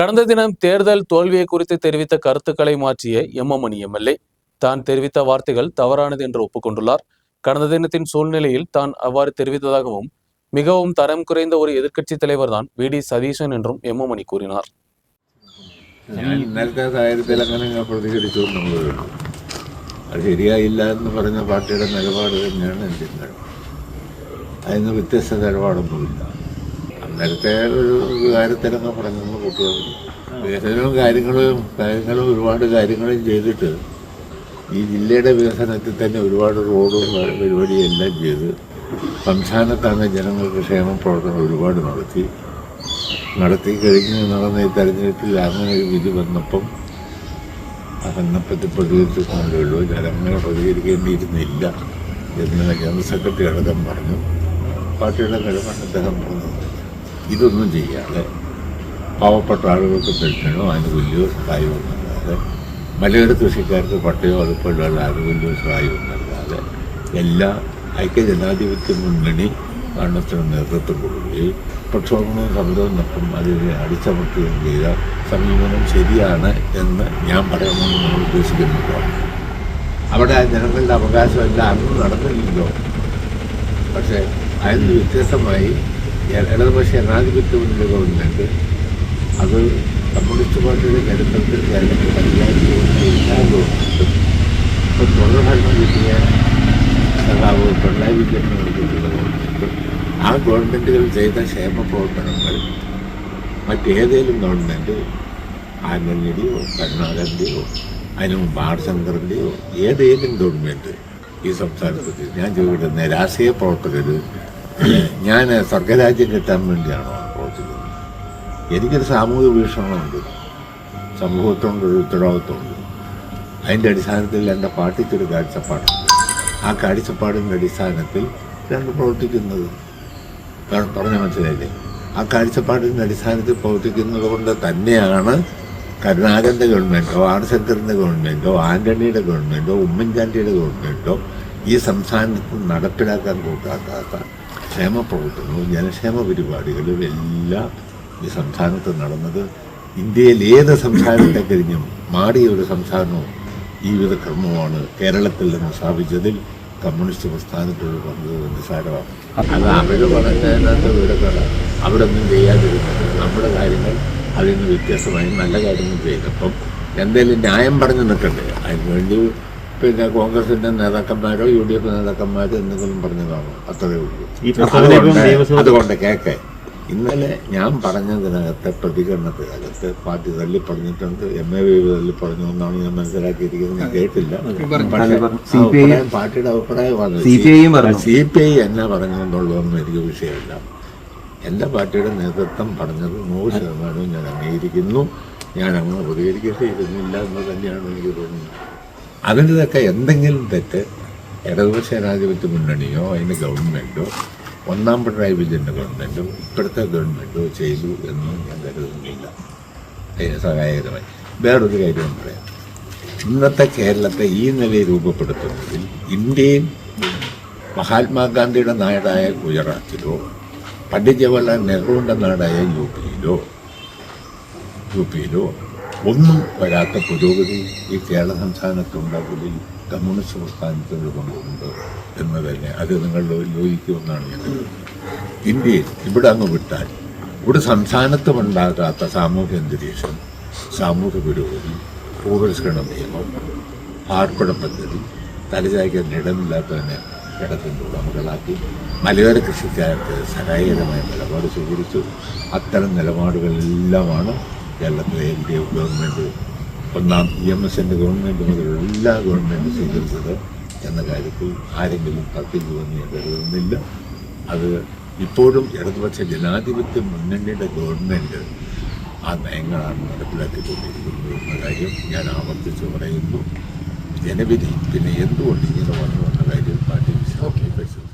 கடந்த தினம் தேர்தல் தோல்வியை குறித்து தெரிவித்த கருத்துக்களை மாற்றிய எம்மணி எம்எல்ஏ தான் தெரிவித்த வார்த்தைகள் தவறானது என்று ஒப்புக்கொண்டுள்ளார். கடந்த தினத்தின் சூழ்நிலையில் தான் அவ்வாறு தெரிவித்ததாகவும் மிகவும் தரம் குறைந்த ஒரு எதிர்க்கட்சி தலைவர் தான் வி டி സതീശൻ என்றுം എമ്മണി കൂറിனாർ. ഞാൻ ഇന്നലത്തെ സാഹചര്യത്തിൽ അങ്ങനെ പ്രതികരിച്ചു എന്നുള്ളതാണ്. അത് ശരിയായില്ല എന്ന് പറഞ്ഞ പാർട്ടിയുടെ നിലപാട് തന്നെയാണ് എൻ്റെ നിലപാട്. അതിന് വ്യത്യസ്ത നിലപാടൊന്നുമില്ല. അന്നേരത്തെ ഒരു കാര്യത്തിലൊക്കെ പറഞ്ഞെന്ന് കൂട്ടിയാൽ മതി. വികസനവും കാര്യങ്ങളും ഒരുപാട് കാര്യങ്ങളും ചെയ്തിട്ട് ഈ ജില്ലയുടെ വികസനത്തിൽ തന്നെ ഒരുപാട് റോഡും പരിപാടിയെല്ലാം ചെയ്ത് സംസ്ഥാനത്താണ് ജനങ്ങൾക്ക് ക്ഷേമ പ്രവർത്തനം ഒരുപാട് നടത്തി കഴിഞ്ഞ് നടന്ന ഈ തെരഞ്ഞെടുപ്പിൽ അങ്ങനെ ഒരു വിധി വന്നപ്പം അതിനെപ്പറ്റി പ്രതികരിച്ചിട്ടേ ഉള്ളൂ. ജനങ്ങളെ പ്രതികരിക്കേണ്ടിയിരുന്നില്ല എന്ന് ജനറൽ സെക്രട്ടറി അടക്കം പറഞ്ഞു. പാർട്ടിയുടെ നിലപാട് അദ്ദേഹം പറഞ്ഞു. ഇതൊന്നും ചെയ്യാതെ പാവപ്പെട്ട ആളുകൾക്ക് പെൻഷനോ ആനുകൂല്യമോ സഹായമോ നൽകാതെ മലയോര കൃഷിക്കാർക്ക് പട്ടയോ അതുപോലുള്ള ആനുകൂല്യവും സഹായവും നൽകാതെ എല്ലാ ഐക്യജനാധിപത്യ മുന്നണി ഭരണത്തിന് നേതൃത്വം കൊടുക്കുകയും പ്രക്ഷോഭവും സമരവും നട്ടും അതിനെ അടിച്ചമർത്തുകയും ചെയ്ത സമീപനം ശരിയാണ് എന്ന് ഞാൻ പറയാമെന്ന് നമ്മൾ ഉദ്ദേശിക്കുന്നുണ്ടോ? അവിടെ ജനങ്ങളുടെ അവകാശമെല്ലാം അന്ന് നടന്നില്ലല്ലോ. പക്ഷേ അതിന് വ്യത്യസ്തമായി ഇടതുപക്ഷ ജനാധിപത്യ മുന്നണി ഗവൺമെൻറ് അത് കമ്മ്യൂണിസ്റ്റ് പാർട്ടിയുടെ ചരിത്രത്തിൽ കേരളത്തിൽ പരിപാലിച്ചുകൊണ്ട് എല്ലാ ഗവൺമെൻറ്റും ഇപ്പോൾ തുടർഭരണം കിട്ടിയ സഖാവ് പിണറായി വിജയൻ നേതൃത്വത്തിലുള്ള ഗവൺമെൻറ് ആ ഗവൺമെൻറ്റുകൾ ചെയ്ത ക്ഷേമ പ്രവർത്തനങ്ങൾ മറ്റേതെങ്കിലും ഗവൺമെൻറ് ആന്റണിയുടെയോ കരുണാകരൻ്റെയോ അതിന് മുമ്പ് ആർ ശങ്കറിൻ്റെയോ ഏതെങ്കിലും ഗവൺമെൻറ് ഈ സംസ്ഥാനത്ത് ഞാൻ ചോദിക്കുന്ന രാഷ്ട്രീയ പ്രവർത്തകർ ഞാൻ സ്വർഗരാജ്യം കിട്ടാൻ വേണ്ടിയാണോ പ്രവർത്തിക്കുന്നത്? എനിക്കൊരു സാമൂഹിക വീക്ഷണമുണ്ട്, സമൂഹത്തോണ്ടൊരു ഉത്തരവാദിത്വമുണ്ട്. അതിൻ്റെ അടിസ്ഥാനത്തിൽ എൻ്റെ പാർട്ടിക്കൊരു കാഴ്ചപ്പാടുണ്ട്. ആ കാഴ്ചപ്പാടിൻ്റെ അടിസ്ഥാനത്തിൽ രണ്ട് പ്രവർത്തിക്കുന്നത് പറഞ്ഞ മനസ്സിലായില്ലേ? ആ കാഴ്ചപ്പാടിൻ്റെ അടിസ്ഥാനത്തിൽ പ്രവർത്തിക്കുന്നത് കൊണ്ട് തന്നെയാണ് കരുണാകരൻ്റെ ഗവൺമെൻറ്റോ ആർ ശങ്കറിൻ്റെ ഗവൺമെൻറ്റോ ആൻ്റണിയുടെ ഗവൺമെൻറ്റോ ഉമ്മൻചാണ്ടിയുടെ ഗവൺമെൻറ്റോ ഈ സംസ്ഥാനത്ത് നടപ്പിലാക്കാൻ കൂട്ടാക്കാത്ത ക്ഷേമ പ്രവർത്തനവും ജനക്ഷേമ പരിപാടികളും എല്ലാം ഈ സംസ്ഥാനത്ത് നടന്നത്. ഇന്ത്യയിൽ ഏത് സംസ്ഥാനത്തെ കഴിഞ്ഞും മാറിയ ഒരു സംസ്ഥാനവും ജീവിത ക്രമമാണ് കേരളത്തിൽ നിന്ന് സ്ഥാപിച്ചതിൽ കമ്മ്യൂണിസ്റ്റ് പ്രസ്ഥാനത്തോട് പങ്ക് നിസ്സാരമാണ്. അത് അവർ പറഞ്ഞതിനകത്ത് വീടുകളാണ് അവിടെ ഒന്നും ചെയ്യാതിരുന്നത്. നമ്മുടെ കാര്യങ്ങൾ അതിൽ നിന്ന് വ്യത്യസ്തമായി നല്ല കാര്യങ്ങൾ ചെയ്തപ്പം എന്തെങ്കിലും ന്യായം പറഞ്ഞു നിൽക്കണ്ടേ? അതിനുവേണ്ടി പിന്നെ കോൺഗ്രസിൻ്റെ നേതാക്കന്മാരോ യു ഡി എഫ് നേതാക്കന്മാരോ എന്തെങ്കിലും പറഞ്ഞതാണോ? അത്രയേ ഉള്ളൂ. അതുകൊണ്ട് കേൾക്കെ ഇന്നലെ ഞാൻ പറഞ്ഞതിനകത്തെ പ്രതികരണത്തിനകത്ത് പാർട്ടി തള്ളി പറഞ്ഞിട്ടുണ്ട്. MAV തള്ളി പറഞ്ഞു എന്നാണ് ഞാൻ മനസ്സിലാക്കിയിരിക്കുന്നത്. ഞാൻ കേട്ടില്ല. പാർട്ടിയുടെ അഭിപ്രായമാണ്. CPI എന്നാ പറഞ്ഞെന്നുള്ളതൊന്നും എനിക്ക് വിഷയമില്ല. എൻ്റെ പാർട്ടിയുടെ നേതൃത്വം പറഞ്ഞത് 100% ഞാൻ അംഗീകരിക്കുന്നു. ഞാൻ അങ്ങനെ പ്രതികരിക്കേണ്ടിയിരുന്നില്ല എന്ന് തന്നെയാണ് എനിക്ക് തോന്നുന്നത്. അതിൻ്റെതൊക്കെ എന്തെങ്കിലും തെറ്റ് ഇടതുപക്ഷ ജനാധിപത്യ മുന്നണിയോ അതിൻ്റെ ഗവൺമെൻറ്റോ ഒന്നാം പിണറായി വിജയൻ്റെ ഗവൺമെൻറ്റോ ഇപ്പോഴത്തെ ഗവൺമെൻറ്റോ ചെയ്തു എന്ന് ഞാൻ കരുതുന്നില്ല. അതിന് സഹായകരമായി വേറൊരു കാര്യം പറയാം. ഇന്നത്തെ കേരളത്തെ ഈ നിലയിൽ രൂപപ്പെടുത്തുന്നതിൽ ഇന്ത്യയിൽ മഹാത്മാഗാന്ധിയുടെ നാടായ ഗുജറാത്തിലോ പണ്ഡിറ്റ് ജവഹർലാൽ നെഹ്റുവിൻ്റെ നാടായ യു പിയിലോ ഒന്നും വരാത്ത പുരോഗതി ഈ കേരള സംസ്ഥാനത്തുണ്ടാകുന്നതിൽ കമ്മ്യൂണിസ്റ്റ് പ്രസ്ഥാനത്തിൻ്റെ പങ്കുണ്ട് എന്ന് തന്നെ അത് നിങ്ങൾ യോജിക്കുമെന്നാണ് ഞാൻ കരുതുന്നത്. ഇന്ത്യയിൽ ഇവിടെ അങ്ങ് വിട്ടാൽ ഇവിടെ സംസ്ഥാനത്തുമുണ്ടാകാത്ത സാമൂഹ്യ അന്തരീക്ഷം, സാമൂഹ്യ പുരോഗതി, ഭൂപരിഷ്കരണ നിയമം, പാർപ്പിട പദ്ധതി, തലചായ്ക്കാൻ ഇടമില്ലാത്തതിനെ ഇടത്തിൻ്റെ ഉടമകളാക്കി മലയോര കൃഷിക്കാർക്ക് സഹായകരമായ നിലപാട് സ്വീകരിച്ചു. അത്തരം നിലപാടുകളെല്ലാമാണ് കേരളത്തിലെ LDF ഗവൺമെൻറ് ഒന്നാം EMSൻ്റെ ഗവൺമെൻറ് മുതൽ എല്ലാ ഗവൺമെൻറ് സ്വീകരിച്ചത് എന്ന കാര്യത്തിൽ ആരെങ്കിലും തർക്കിക്കുമെന്ന് ഞാൻ കരുതുന്നില്ല. അത് ഇപ്പോഴും ഇടതുപക്ഷ ജനാധിപത്യ മുന്നണിയുടെ ഗവൺമെൻറ് ആ നയങ്ങളാണ് നടപ്പിലാക്കിക്കൊണ്ടിരിക്കുന്നത് എന്ന കാര്യം ഞാൻ ആവർത്തിച്ച് പറയുന്നു. ജനവിധി പിന്നെ എന്തുകൊണ്ട് ഇങ്ങനെ വന്നു എന്ന കാര്യം പാർട്ടി വിശദമായി പരിശോധിച്ചു.